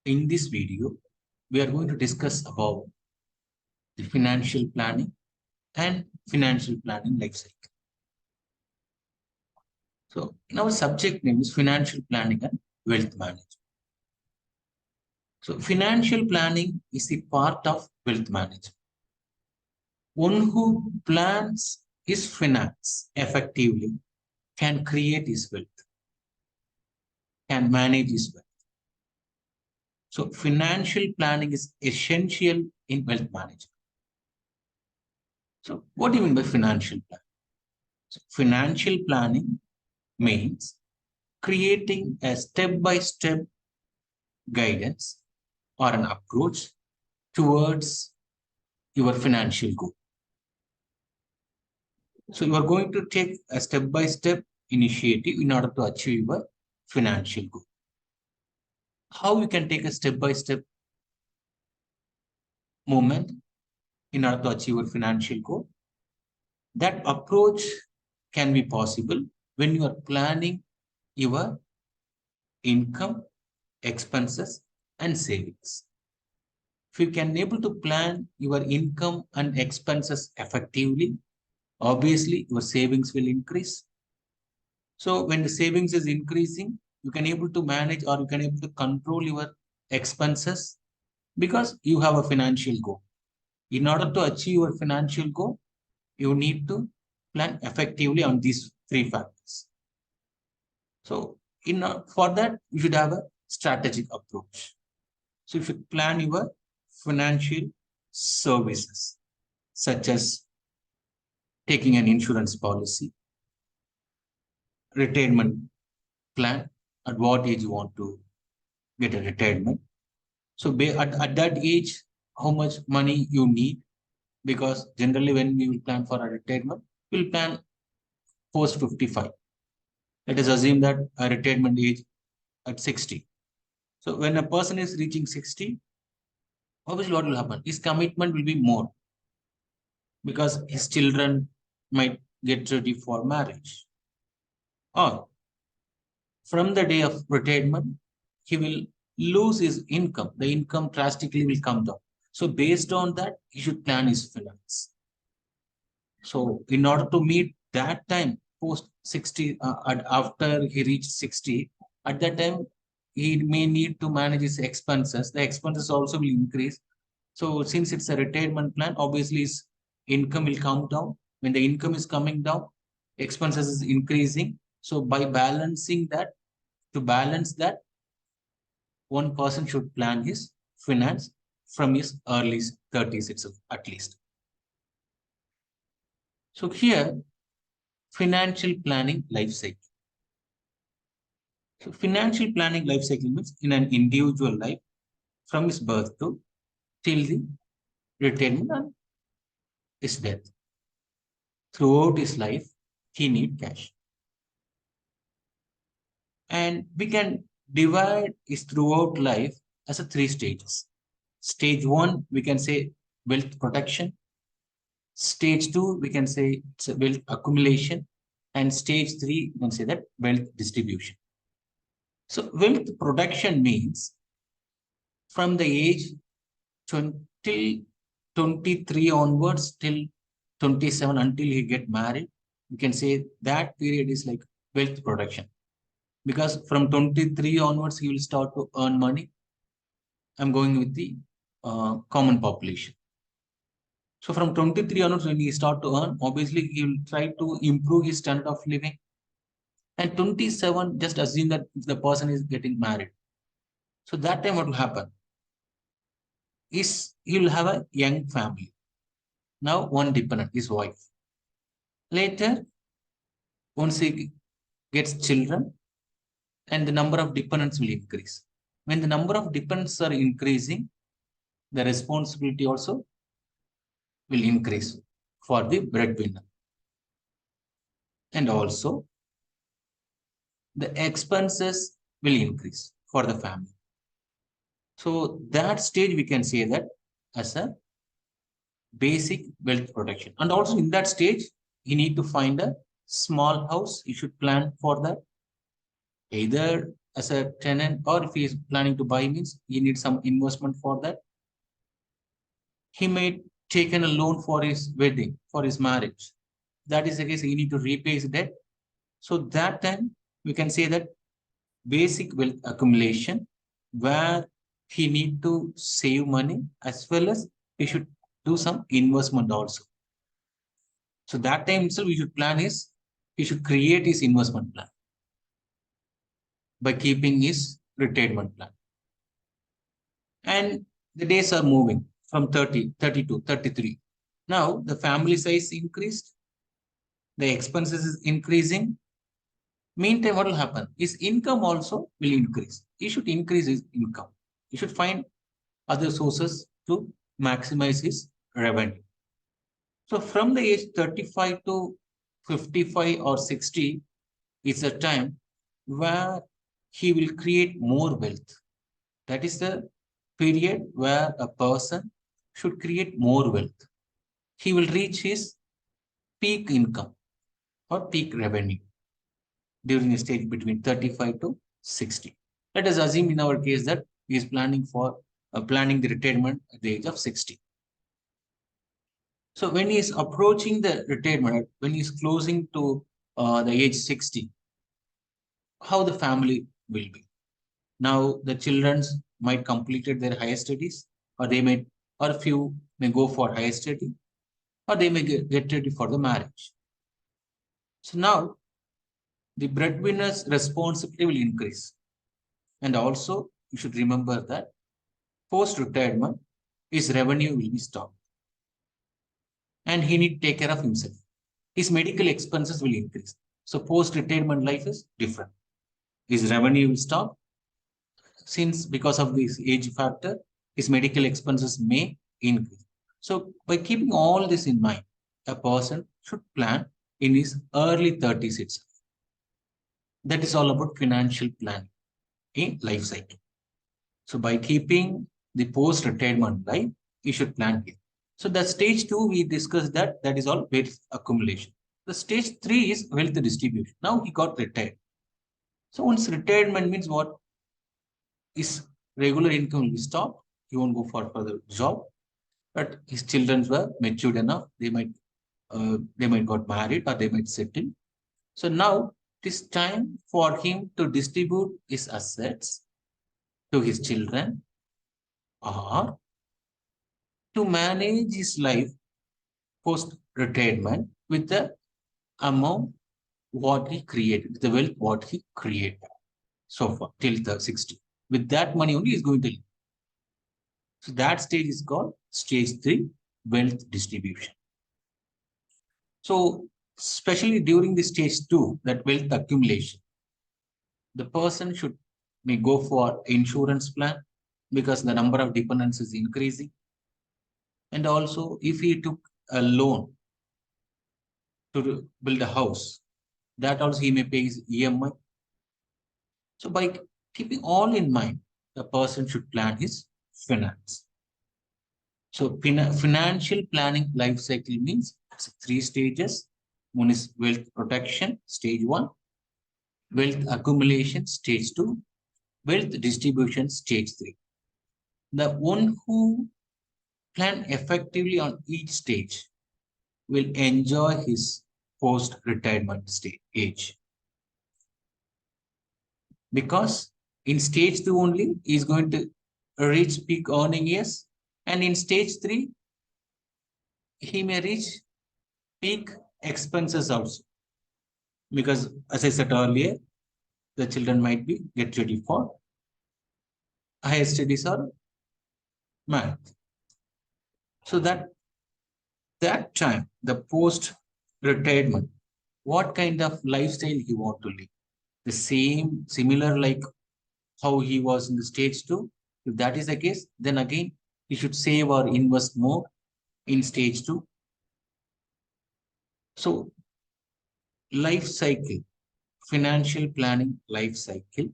In this video, we are going to discuss about the financial planning and financial planning life cycle. So, in our subject name is financial planning and wealth management. So, financial planning is the part of wealth management. One who plans his finance effectively can create his wealth, can manage his wealth. So, financial planning is essential in wealth management. So, what do you mean by financial planning? So, financial planning means creating a step-by-step guidance or an approach towards your financial goal. So you are going to take a step-by-step initiative in order to achieve your financial goal. How you can take a step-by-step movement in order to achieve your financial goal? That approach can be possible when you are planning your income, expenses, and savings. If you can able to plan your income and expenses effectively, obviously your savings will increase. So when the savings is increasing, you can able to manage or you can able to control your expenses because you have a financial goal. In order to achieve your financial goal, you need to plan effectively on these three factors. So for that, you should have a strategic approach. So if you plan your financial services, such as taking an insurance policy, retirement plan, at what age you want to get a retirement. So at that age, how much money you need, because generally when we will plan for a retirement, we'll plan post 55. Let us assume that a retirement age at 60. So when a person is reaching 60, obviously what will happen? His commitment will be more because his children might get ready for marriage. Or from the day of retirement, he will lose his income. The income drastically will come down. So based on that, he should plan his finance. So in order to meet that time, post 60, after he reached 60, at that time, he may need to manage his expenses. The expenses also will increase. So since it's a retirement plan, obviously his income will come down. When the income is coming down, expenses is increasing. So by balancing that, to balance that, one person should plan his finance from his early 30s itself, at least. So here, financial planning life cycle. So financial planning life cycle means in an individual life from his birth to till the retirement and his death. Throughout his life, he need cash. And we can divide his throughout life as a 3 stages. Stage 1, we can say wealth protection. Stage 2, we can say it's a wealth accumulation. And stage 3, we can say that wealth distribution. So wealth protection means from the age 20, 23 onwards till 27 until he get married, you can say that period is like wealth protection. Because from 23 onwards, he will start to earn money. I'm going with the common population. So from 23 onwards, when he start to earn, obviously he will try to improve his standard of living. And 27, just assume that the person is getting married. So that time what will happen is he will have a young family. Now one dependent, his wife. Later, once he gets children, and the number of dependents will increase. When the number of dependents are increasing, the responsibility also will increase for the breadwinner. And also, the expenses will increase for the family. So that stage we can say that as a basic wealth protection. And also in that stage, you need to find a small house. You should plan for that. Either as a tenant, or if he is planning to buy, means he needs some investment for that. He may taken a loan for his wedding, for his marriage. That is the case, he need to repay his debt. So that time we can say that basic wealth accumulation, where he need to save money as well as he should do some investment also. So that time itself we should plan his, he should create his investment plan by keeping his retirement plan. And the days are moving from 30, 32, 33. Now the family size increased, the expenses is increasing. Meantime, what will happen? His income also will increase. He should increase his income. He should find other sources to maximize his revenue. So from the age 35 to 55 or 60 is a time where he will create more wealth. That is the period where a person should create more wealth. He will reach his peak income or peak revenue during a stage between 35 to 60. Let us assume in our case that he is planning for planning the retirement at the age of 60. So when he is approaching the retirement, when he is closing to the age 60, how the family will be? Now the children might completed their higher studies, or they may, or a few may go for higher study, or they may get ready for the marriage. So now the breadwinner's responsibility will increase. And also you should remember that post-retirement, his revenue will be stopped. And he need to take care of himself. His medical expenses will increase. So post-retirement life is different. His revenue will stop. Since because of this age factor, his medical expenses may increase. So by keeping all this in mind, a person should plan in his early 30s itself. That is all about financial planning in life cycle. So by keeping the post-retirement life, you should plan here. So the stage 2, we discussed that is all wealth accumulation. The stage 3 is wealth distribution. Now he got retired. So once retirement means what? His regular income will be stopped. He won't go for further job. But his children were matured enough. They might got married or they might settle. So now it is time for him to distribute his assets to his children, or to manage his life post-retirement with the amount what he created, the wealth what he created so far till the 60. With that money only he is going to live. So that stage is called stage 3, wealth distribution. So especially during the stage 2, that wealth accumulation, the person may go for insurance plan because the number of dependents is increasing. And also if he took a loan to build a house, that also he may pay his EMI. So by keeping all in mind, the person should plan his finance. So financial planning life cycle means 3 stages. One is wealth protection, stage 1, wealth accumulation, stage 2, wealth distribution, stage 3. The one who plan effectively on each stage will enjoy his post-retirement age. Because in stage 2 only, he is going to reach peak earning years. And in stage 3, he may reach peak expenses also. Because as I said earlier, the children might be get ready for higher studies or math. So that time, the post-retirement, what kind of lifestyle he want to live? The same, similar like how he was in the stage 2. If that is the case, then again, he should save or invest more in stage 2. So life cycle, financial planning life cycle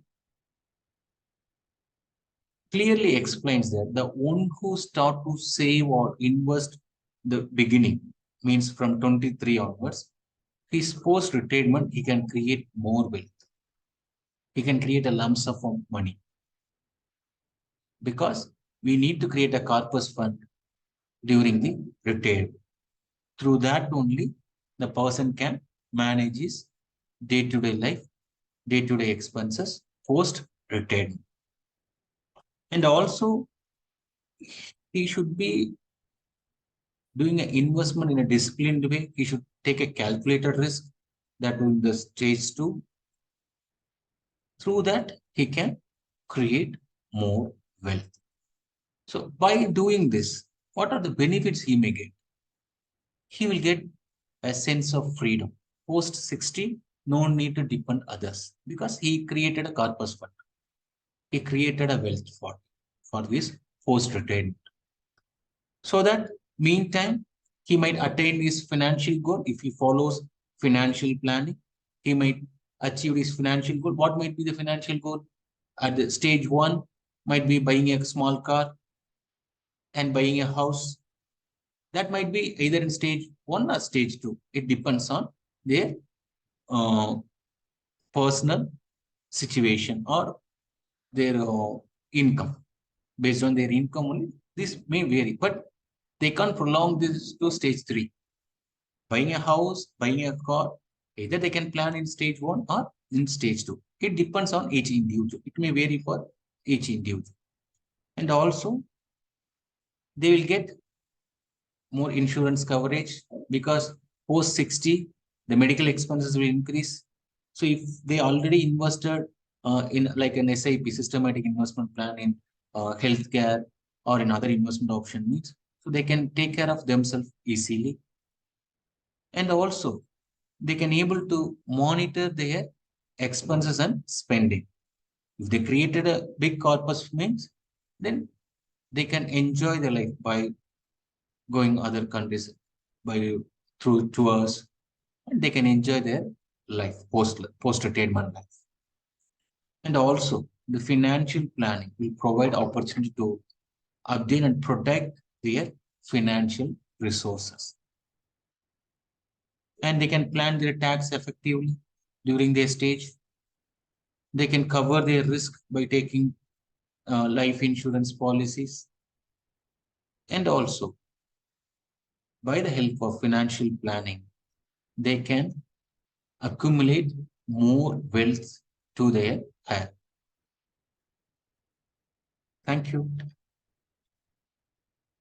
clearly explains that the one who start to save or invest the beginning, means from 23 onwards, his post-retirement, he can create more wealth. he can create a lump sum of money, because we need to create a corpus fund during the retirement. Through that only, the person can manage his day-to-day life, day-to-day expenses post retirement. And also, he should be doing an investment in a disciplined way. He should take a calculated risk that in the stage two. Through that, he can create more wealth. So by doing this, what are the benefits he may get? He will get a sense of freedom. Post 60, no need to depend others, because he created a corpus fund. He created a wealth for this post retirement. So that meantime, he might attain his financial goal if he follows financial planning. He might achieve his financial goal. What might be the financial goal? At the stage one, might be buying a small car and buying a house. That might be either in stage one or stage two. It depends on their uh, personal situation or their income. Based on their income only, this may vary, but they can't prolong this to stage three. Buying a house, buying a car, either they can plan in stage one or in stage two. It depends on each individual. It may vary for each individual. And also, they will get more insurance coverage, because post 60, the medical expenses will increase. So if they already invested in like an SIP, systematic investment plan, in healthcare or in other investment option needs, so they can take care of themselves easily. And also, they can able to monitor their expenses and spending. If they created a big corpus means, then they can enjoy their life by going other countries, by through tours, and they can enjoy their life post retirement life. And also, the financial planning will provide opportunity to obtain and protect their financial resources, and they can plan their tax effectively during their stage. They can cover their risk by taking life insurance policies, and also by the help of financial planning, they can accumulate more wealth to their hand. Thank you.